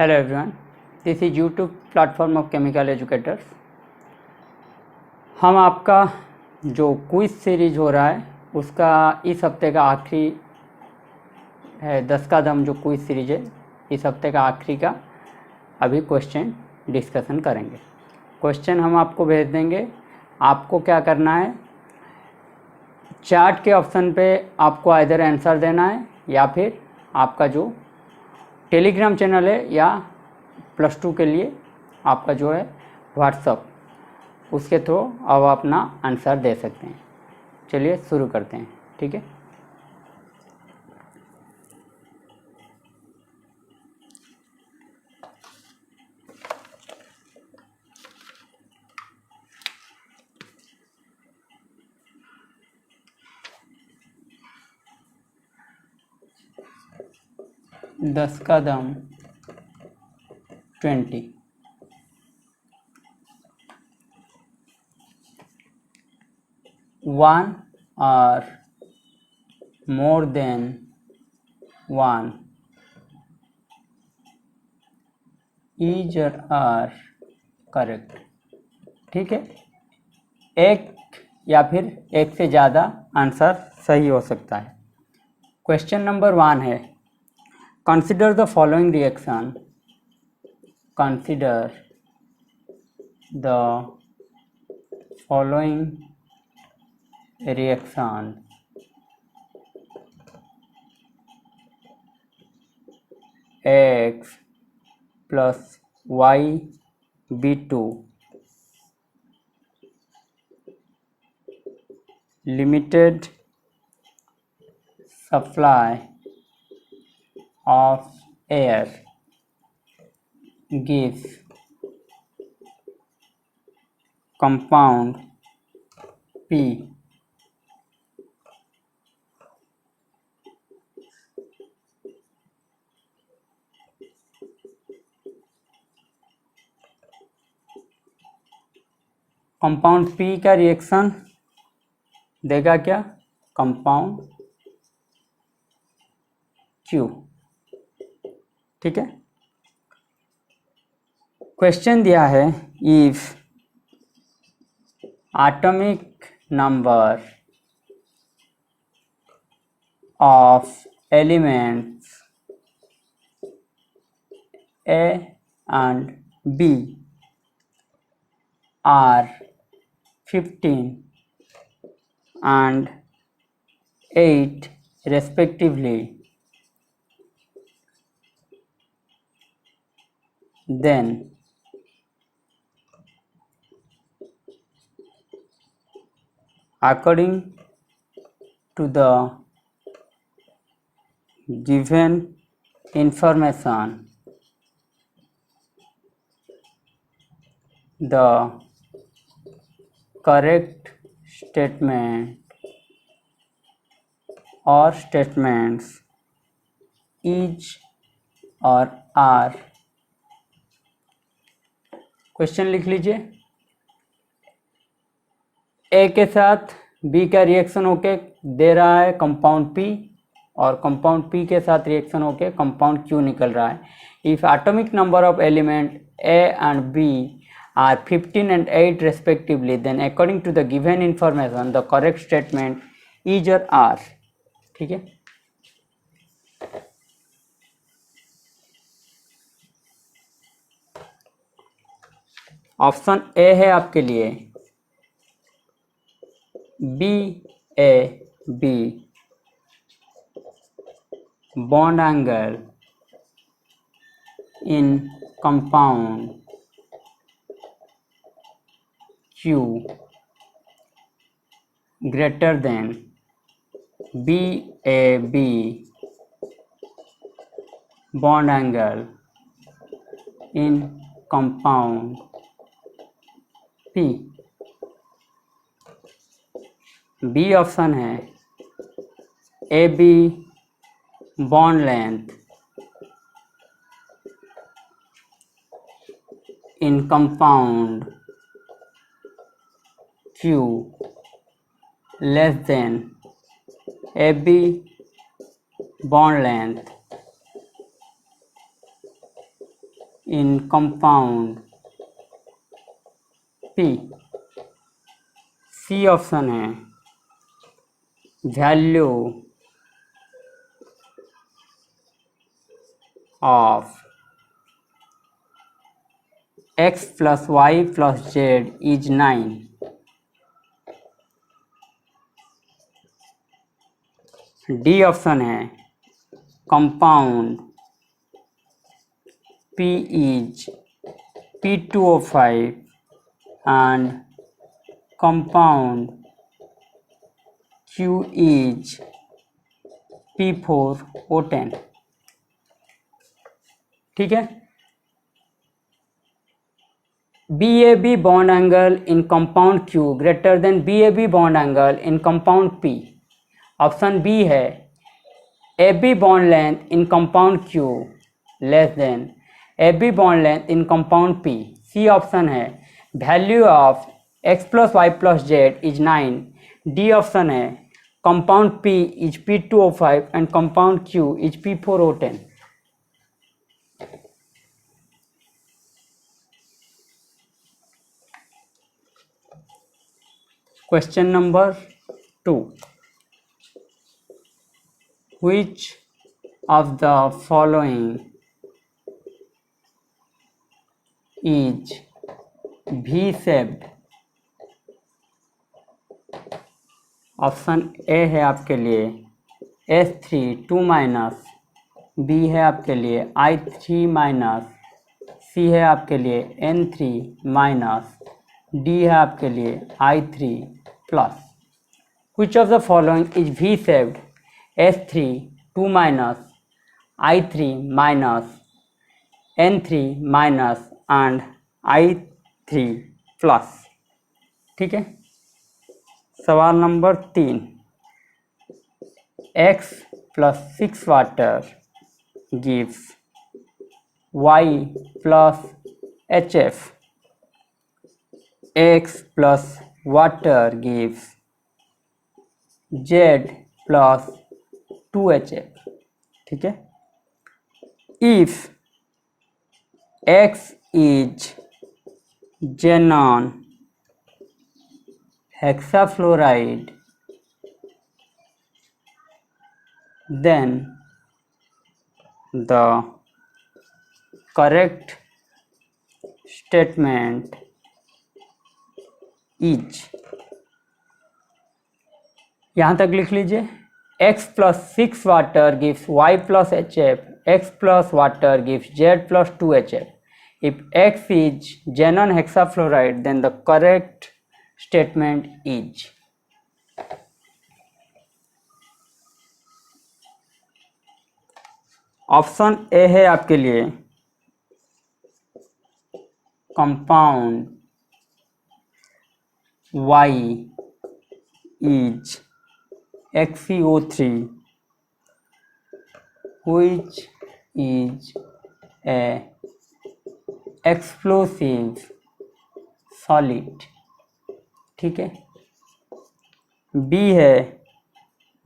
Hello everyone, this is YouTube platform of chemical educators. हम आपका जो क्विज सीरीज हो रहा है उसका इस हफ्ते का आखिरी है 10 का दम जो क्विज सीरीज है, इस हफ्ते का आखिरी का अभी क्वेश्चन डिस्कशन करेंगे। क्वेश्चन हम आपको भेज देंगे। आपको क्या करना है, चैट के ऑप्शन पे आपको आइदर आंसर देना है या फिर आपका जो टेलीग्राम चैनल है या +2 के लिए आपका जो है व्हाट्सअप, उसके थ्रू आप अपना आंसर दे सकते हैं। चलिए शुरू करते हैं, ठीक है। दस का दम 20। One or more than one is are correct, ठीक है। एक या फिर एक से ज़्यादा आंसर सही हो सकता है। क्वेश्चन नंबर 1 है, consider the following reaction. Consider the following reaction. x plus y B2 limited supply of air gives compound P compound P का रिएक्शन देगा क्या, कंपाउंड Q, ठीक है। क्वेश्चन दिया है, if atomic number of elements A and B are 15 and 8 respectively, then according to the given information, the correct statement or statements is or are। Question लिख लीजिए। ए के साथ बी का रिएक्शन होके दे रहा है कंपाउंड पी, और कंपाउंड पी के साथ रिएक्शन होके कंपाउंड क्यू निकल रहा है। If atomic number of element A and B are 15 and 8 respectively, then according to the given information the correct statement is or are, ठीक है। ऑप्शन ए है आपके लिए B A B, bond angle in compound Q greater than BAB bond angle in compound P। B option है AB bond length in compound Q less than AB bond length in compound P। C option है value of x plus y plus z is 9। D option है compound P is P2O5 and compound Q is P4O10। ठीक है। BAB bond angle in compound Q greater than BAB bond angle in compound P। Option B है AB bond length in compound Q less than AB bond length in compound P। C option है value of x plus y plus z is 9। D option है compound P is P2O5 and compound Q is P4O10। Question number 2, which of the following is V-shaped? Option A है आपके लिए S3 2 minus, B है आपके लिए I3 minus, सी है आपके लिए N3 माइनस, डी है आपके लिए I3 plus. Which of the following is V-shaped? S3 2 minus, I3 minus, N3 minus and I3 plus। ठीक है। सवाल number 3, x plus 6 water gives y plus HF। x plus water gives z plus 2HF। ठीक है। if x is xenon hexafluoride then the correct statement is, यहाँ तक लिख लीजिए x plus 6 water gives y plus HF, x plus water gives z plus 2HF। if x is xenon hexafluoride then the correct statement is। Option A है आपके लिए compound y is XeO3 which is a explosive solid। ठीक है। B है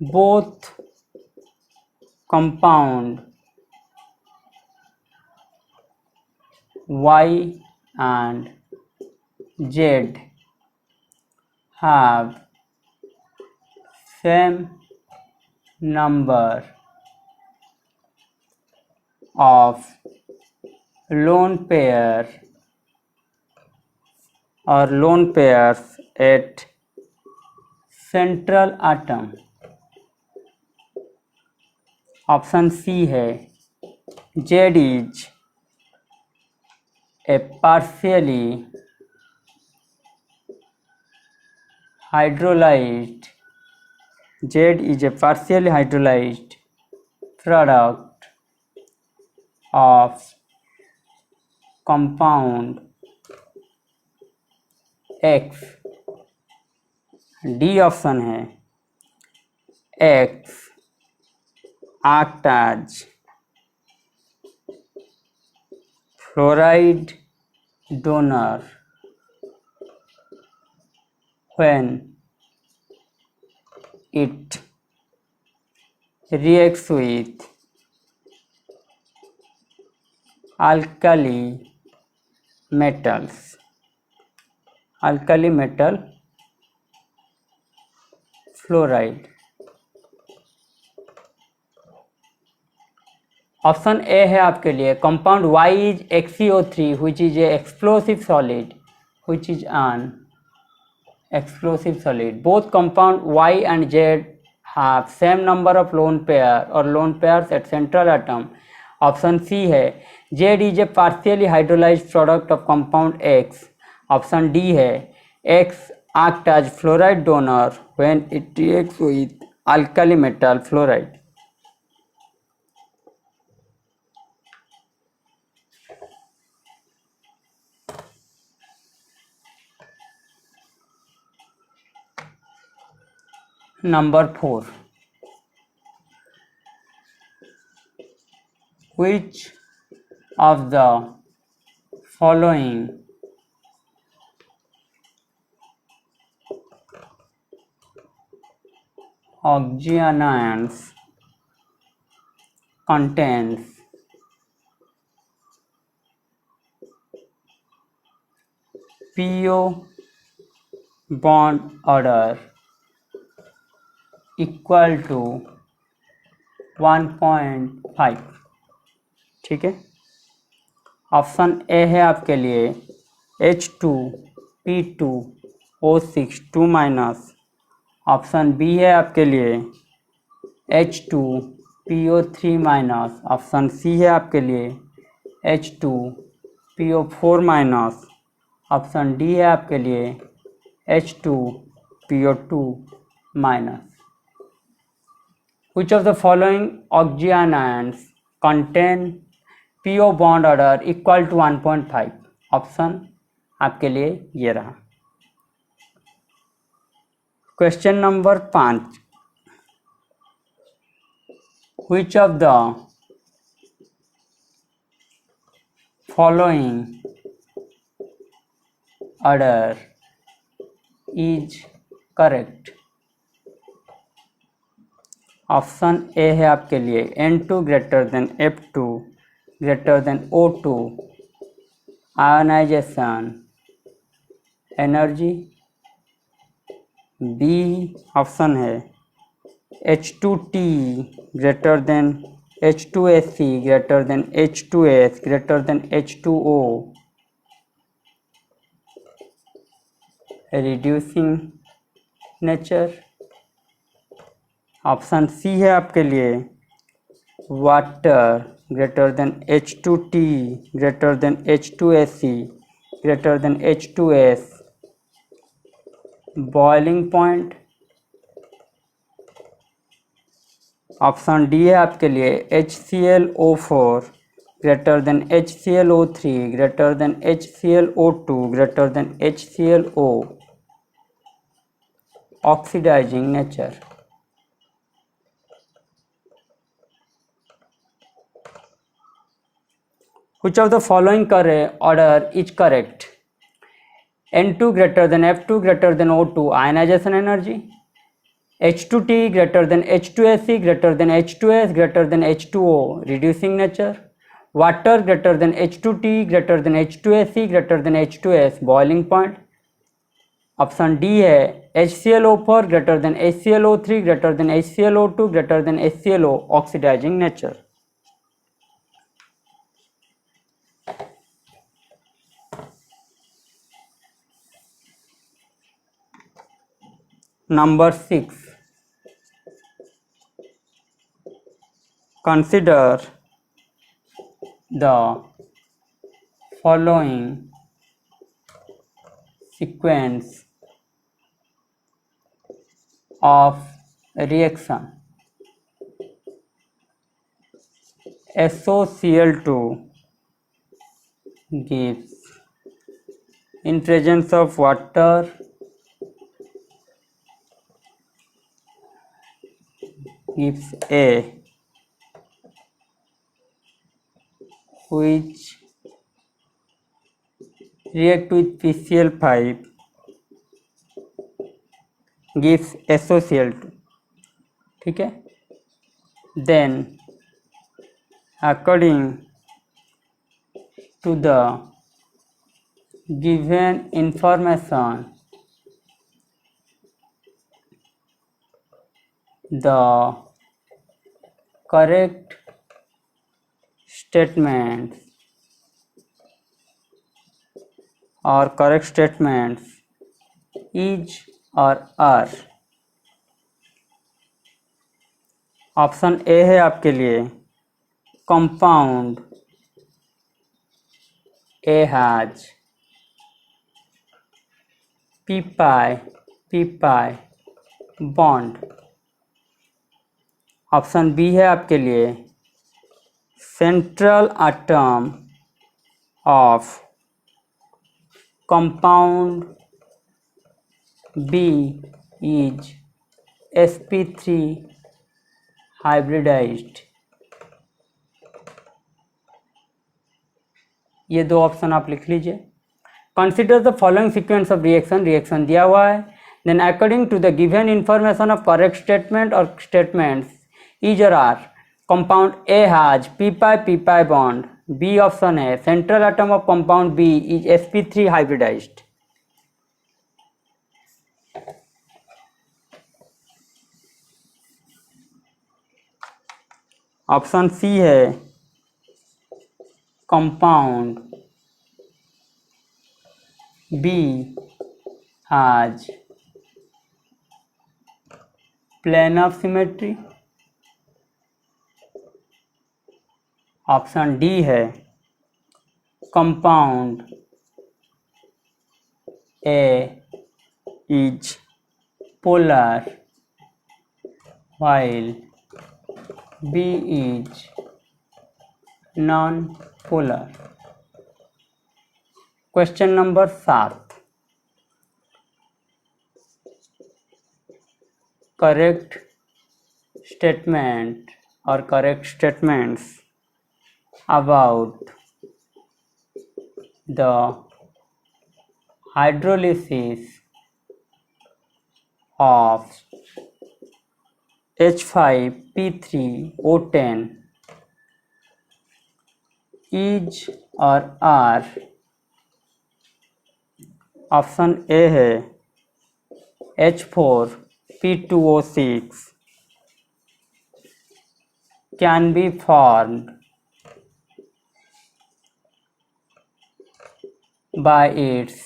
both compound y and z have same number of lone pair or lone pairs at central atom। Option C है z is a partially hydrolyzed product of compound X। D option है X act as fluoride donor when it reacts with alkali metals, alkali metal fluoride। Option A है आपके लिए compound Y is XCO3 which is a explosive solid, which is an explosive solid। both compound Y and Z have same number of lone pair or lone pairs at central atom। Option C है Z is a partially hydrolyzed product of compound X। Option D है X act as fluoride donor when it reacts with alkali metal fluoride। Number 4, which of the following oxyanions contains PO bond order equal to 1.5। ठीक है, option A है आपके लिए H2P2O6 2 minus. Option B है आपके लिए H2PO3 minus. Option C है आपके लिए H2PO4 माइनस। ऑप्शन डी है आपके लिए H2PO2 minus. Which of the following oxyanions contain PO bond order equal to 1.5? Option आपके लिए ये रहा। Question number 5, which of the following order is correct? Option A है आपके लिए N2 greater than F2 greater than O2 ionization energy. B option है H2T greater than H2AC greater than H2S greater than H2O reducing nature. Option C है आपके लिए water greater than H2T greater than H2AC greater than H2S boiling point. Option D है आपके लिए HClO4 greater than HClO3 greater than HClO2 greater than HClO oxidizing nature. Which of the following order is correct? N2 greater than F2 greater than O2 ionization energy, H2T greater than H2AC greater than H2S greater than H2O reducing nature, water greater than H2T greater than H2AC greater than H2S boiling point। Option D है HClO4 greater than HClO3 greater than HClO2 greater than HClO oxidizing nature। Number 6, consider the following sequence of reaction SOCl2 gives in presence of water gives A which react with PCl5 gives SOCl2। ठीक है, then according to the given information the correct statements or correct statements is or are। Option A है आपके लिए compound, A has, P pi bond. Option B है आपके लिए central atom of compound B is sp3 hybridized. ये दो option आप लिख लीजिए। Consider the following sequence of reaction दिया हुआ है, then according to the given information of correct statement or statements is और are. Compound A has P pi bond, B option है central atom of compound B is sp3 hybridized. Option C है compound B has planar symmetry. Option D है compound A is polar while B is non-polar। Question number 7, correct statement और correct statements about the hydrolysis of H5P3O10 is और are. Option A है H4P2O6 can be formed by its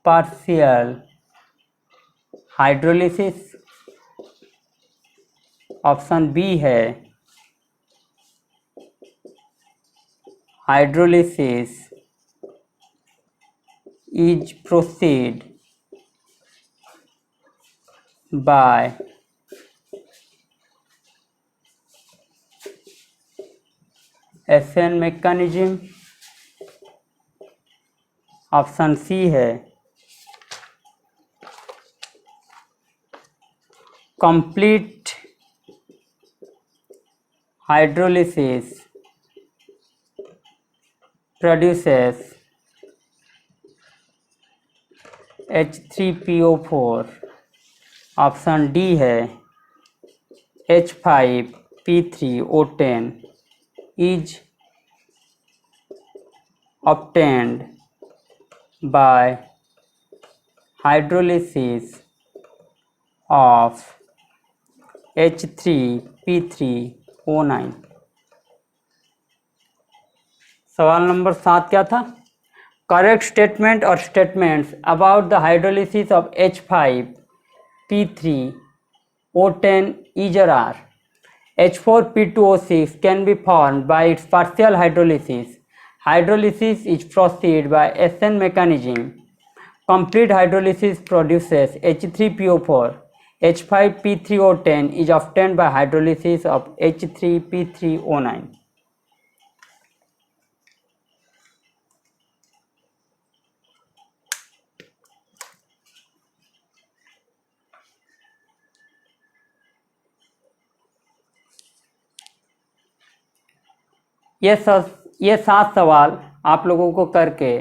partial hydrolysis. Option B है hydrolysis is proceed by SN mechanism. Option C है complete hydrolysis produces H3PO4। Option D है H5P3O10 is obtained by hydrolysis of H3P3O9। सवाल number 7 क्या था? Correct statement or statements about the hydrolysis of H5P3O10 is और are. H4P2O6 can be formed by its partial hydrolysis. Hydrolysis is proceed by SN mechanism. Complete hydrolysis produces H3PO4. H5P3O10 is obtained by hydrolysis of H3P3O9। ये 7 सवाल आप लोगों को करके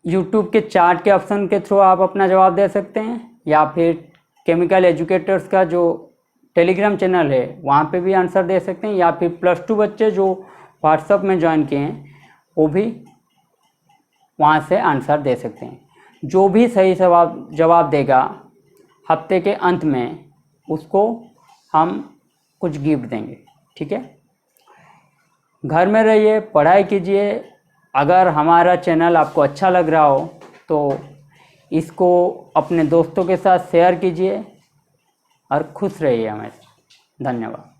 YouTube के chart के option के थ्रू आप अपना जवाब दे सकते हैं, या फिर केमिकल एजुकेटर्स का जो टेलीग्राम चैनल है वहाँ पे भी आंसर दे सकते हैं, या फिर +2 बच्चे जो व्हाट्सएप में ज्वाइन किए हैं वो भी वहाँ से आंसर दे सकते हैं। जो भी सही जवाब देगा हफ्ते के अंत में उसको हम कुछ गिफ्ट देंगे। ठीक है, घर में रहिए, पढ़ाई कीजिए। अगर हमारा चैनल आपको अच्छा लग रहा हो तो इसको अपने दोस्तों के साथ शेयर कीजिए और खुश रहिए हमेशा। धन्यवाद।